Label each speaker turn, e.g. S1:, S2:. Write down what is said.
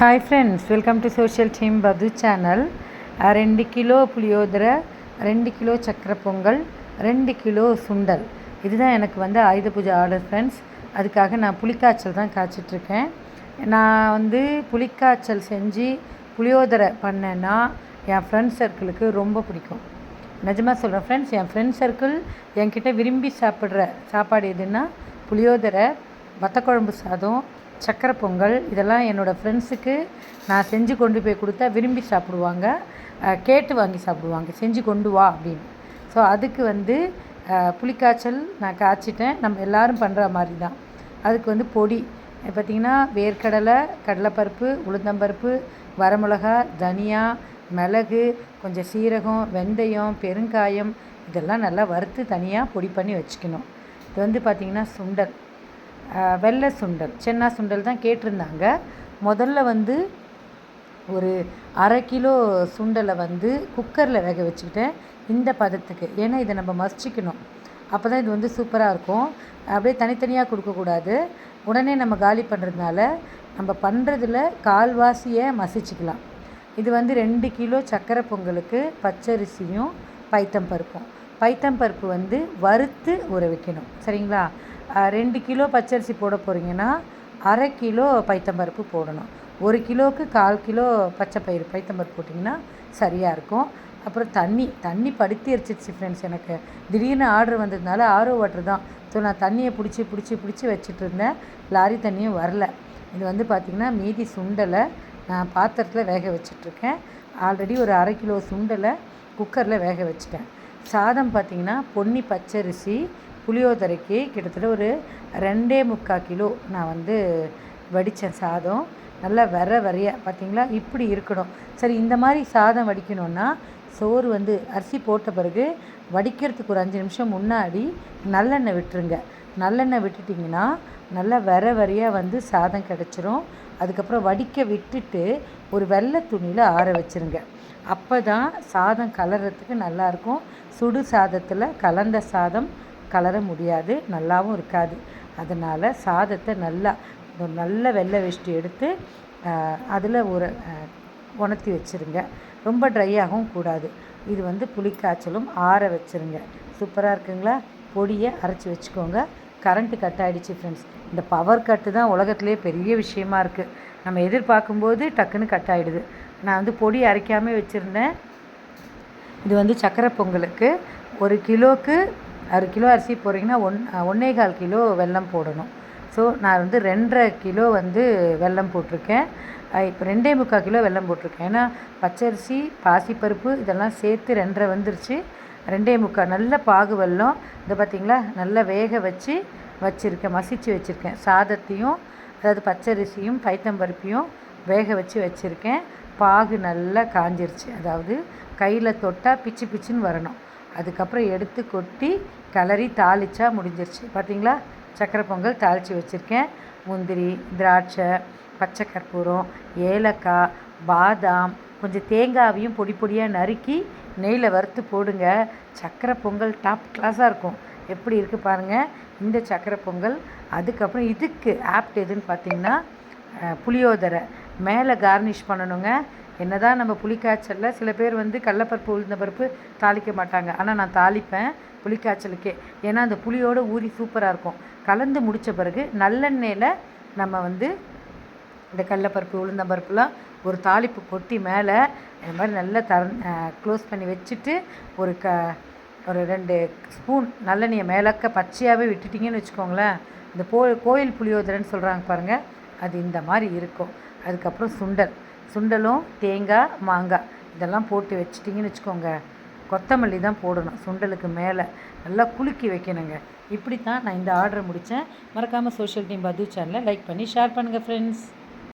S1: Hi friends, welcome to social team బదు channel. 2 kilo புளியோதரை, 2 kilo சக்கரை பொங்கல், 2 கிலோ சுண்டல். இதுதான் எனக்கு வந்து ஆயுத பூஜை ஆர்டர் ஃப்ரெண்ட்ஸ். அதுக்காக நான் புளிக்காய்ச்சல் தான் காய்ச்சிட்ருக்கேன். நான் புளிக்காய்ச்சல் செஞ்சு புளியோதரை பண்ணேன்னா என் ஃப்ரெண்ட்ஸ் சர்க்கிளுக்கு ரொம்ப பிடிக்கும். நிஜமாக சொல்கிறேன் ஃப்ரெண்ட்ஸ், என் ஃப்ரெண்ட்ஸ் சர்க்கிள் என்கிட்ட விரும்பி சாப்பிட்ற சாப்பாடு எதுன்னா புளியோதரை, வத்தக்குழம்பு சாதம், சக்கரை பொங்கல். இதெல்லாம் என்னோடய ஃப்ரெண்ட்ஸுக்கு நான் செஞ்சு கொண்டு போய் கொடுத்தா விரும்பி சாப்பிடுவாங்க, கேட்டு வாங்கி சாப்பிடுவாங்க, செஞ்சு கொண்டு வா அப்படின்னு. ஸோ அதுக்கு புளிக்காய்ச்சல் நான் காய்ச்சிட்டேன். நம்ம எல்லோரும் பண்ணுற மாதிரி தான். அதுக்கு பொடி பார்த்திங்கன்னா வேர்க்கடலை, கடலைப்பருப்பு, உளுந்தம்பருப்பு, வரமிளகா, தனியா, மிளகு, கொஞ்சம் சீரகம், வெந்தயம், பெருங்காயம் இதெல்லாம் நல்லா வறுத்து தனியாக பொடி பண்ணி வச்சுக்கணும். இது பார்த்திங்கன்னா சுண்டல், வெள்ளை சுண்டல், சென்னா சுண்டல் தான் கேட்டிருந்தாங்க. முதல்ல ஒரு 1/2 கிலோ சுண்டலை குக்கரில் வேக வச்சுக்கிட்டேன் இந்த பதத்துக்கு. ஏன்னா இதை நம்ம மசிச்சிக்கணும், அப்போ தான் இது சூப்பராக இருக்கும். அப்படியே தனித்தனியாக கொடுக்கக்கூடாது. உடனே நம்ம காலி பண்ணுறதுனால நம்ம பண்ணுறதுல கால்வாசியை மசிச்சிக்கலாம். இது 2 கிலோ சக்கரை பொங்கலுக்கு பச்சரிசியும் பைத்தம்பருப்பு வறுத்து ஊற வைக்கணும். சரிங்களா? 2 கிலோ பச்சரிசி போட போகிறீங்கன்னா 1/2 கிலோ பைத்தம்பருப்பு போடணும். 1 கிலோவுக்கு 1/4 கிலோ பைத்தம்பருப்பு போட்டிங்கன்னா சரியாக இருக்கும். அப்புறம் தண்ணி படுத்தி எரிச்சிடுச்சு ஃப்ரெண்ட்ஸ். எனக்கு திடீர்னு ஆர்டர் வந்ததுனால ஆரோ வாட்டர் தான். ஸோ நான் தண்ணியை பிடிச்சி வச்சுட்டு இருந்தேன். லாரி தண்ணியும் வரல. இது பார்த்திங்கன்னா மீதி சுண்டலை நான் பாத்திரத்தில் வேக வச்சிட்ருக்கேன். ஆல்ரெடி ஒரு 1/2 கிலோ சுண்டலை குக்கரில் வேக வச்சுட்டேன். சாதம் பார்த்திங்கன்னா பொன்னி பச்சரிசி புளியோதரைக்கு கிட்டத்தட்ட ஒரு 2.25 கிலோ நான் வடித்தேன் சாதம். நல்லா வரையாக பார்த்திங்களா இப்படி இருக்கணும். சரி, இந்த மாதிரி சாதம் வடிக்கணுன்னா சோறு அரிசி போட்ட பிறகு வடிக்கிறதுக்கு ஒரு 5 நிமிஷம் முன்னாடி நல்லெண்ணெய் விட்டுருங்க. நல்லெண்ணெய் விட்டுட்டிங்கன்னா நல்லா வரையாக சாதம் கிடச்சிரும். அதுக்கப்புறம் வடிக்க விட்டுட்டு ஒரு வெள்ளை துணியில் ஆற வச்சுருங்க. அப்போ தான் சாதம் கலர்றதுக்கு நல்லாயிருக்கும். சுடு சாதத்தில் கலந்த சாதம் கலர முடியாது, நல்லாவும் இருக்காது. அதனால் சாதத்தை நல்ல வெள்ளை வேஷ்டி எடுத்து அதில் உணர்த்தி வச்சுருங்க. ரொம்ப ட்ரையாகவும் கூடாது. இது புளிக்காய்ச்சலும் ஆற வச்சுருங்க. சூப்பராக இருக்குங்களா? பொடியை அரைச்சி வச்சுக்கோங்க. கரண்ட்டு கட் ஆகிடுச்சு ஃப்ரெண்ட்ஸ். இந்த பவர் கட்டு தான் உலகத்துலேயே பெரிய விஷயமா இருக்குது. நம்ம எதிர்பார்க்கும்போது டக்குன்னு கட் ஆகிடுது. நான் பொடி அரைக்காமல் வச்சுருந்தேன். இது சக்கரை பொங்கலுக்கு 1 கிலோவுக்கு 1 கிலோ அரிசி போடுறீங்கன்னா 1.25 கிலோ வெல்லம் போடணும். ஸோ நான் 2.5 கிலோ வெல்லம் போட்டிருக்கேன். இப்போ 2.25 கிலோ வெல்லம் போட்டிருக்கேன். ஏன்னா பச்சரிசி, பாசிப்பருப்பு இதெல்லாம் சேர்த்து 2.5 வந்துருச்சு. 2.25 நல்ல பாகு வெல்லம். இதை பார்த்திங்களா நல்லா வேக வச்சுருக்கேன், மசிச்சு வச்சுருக்கேன். சாதத்தையும் அதாவது பச்சரிசியும் பைத்தம்பருப்பையும் வேக வச்சுருக்கேன். பாகு நல்லா காஞ்சிருச்சு. அதாவது கையில் தொட்டால் பிச்சுன்னு வரணும். அதுக்கப்புறம் எடுத்து கொட்டி கிளறி தாளித்தா முடிஞ்சிருச்சு. பார்த்திங்களா? சக்கரை பொங்கல் தாளித்து வச்சுருக்கேன். முந்திரி, திராட்சை, பச்சை கற்பூரம், ஏலக்காய், பாதாம், கொஞ்சம் தேங்காவையும் பொடியாக நறுக்கி நெய்யில் வறுத்து போடுங்க. சக்கரை பொங்கல் டாப் கிளாஸாக இருக்கும். எப்படி இருக்குது பாருங்கள் இந்த சக்கரை பொங்கல். அதுக்கப்புறம் இதுக்கு ஆப்ட் எதுன்னு பார்த்திங்கன்னா புளியோதரை. மேலே கார்னிஷ் பண்ணணுங்க. என்ன தான் நம்ம புளிக்காய்ச்சலில் சில பேர் கடலைப்பருப்பு, உளுந்தம்பருப்பு தாளிக்க மாட்டாங்க. ஆனால் நான் தாளிப்பேன் புளிக்காய்ச்சலுக்கே. ஏன்னா அந்த புளியோடு ஊறி சூப்பராக இருக்கும். கலந்து முடித்த பிறகு நல்லெண்ணெயில் நம்ம இந்த கடலைப்பருப்பு, உளுந்தம்பருப்புலாம் ஒரு தாளிப்பு கொட்டி மேலே இந்த மாதிரி நல்லா க்ளோஸ் பண்ணி வச்சுட்டு ஒரு 2 ஸ்பூன் நல்லெண்ணெயை மேலக்க பச்சையாகவே விட்டுட்டிங்கன்னு வச்சுக்கோங்களேன். இந்த கோயில் புளியோதரைன்னு சொல்கிறாங்க பாருங்கள், அது இந்த மாதிரி இருக்கும். அதுக்கப்புறம் சுண்டலும் தேங்காய், மாங்காய் இதெல்லாம் போட்டு வச்சிட்டிங்கன்னு வச்சுக்கோங்க. கொத்தமல்லி தான் போடணும் சுண்டலுக்கு மேலே. நல்லா குலுக்கி வைக்கணுங்க. இப்படி தான் நான் இந்த ஆர்டரை முடித்தேன். மறக்காமல் சோஷியல் டீம் பது சேனலை லைக் பண்ணி ஷேர் பண்ணுங்கள் ஃப்ரெண்ட்ஸ்.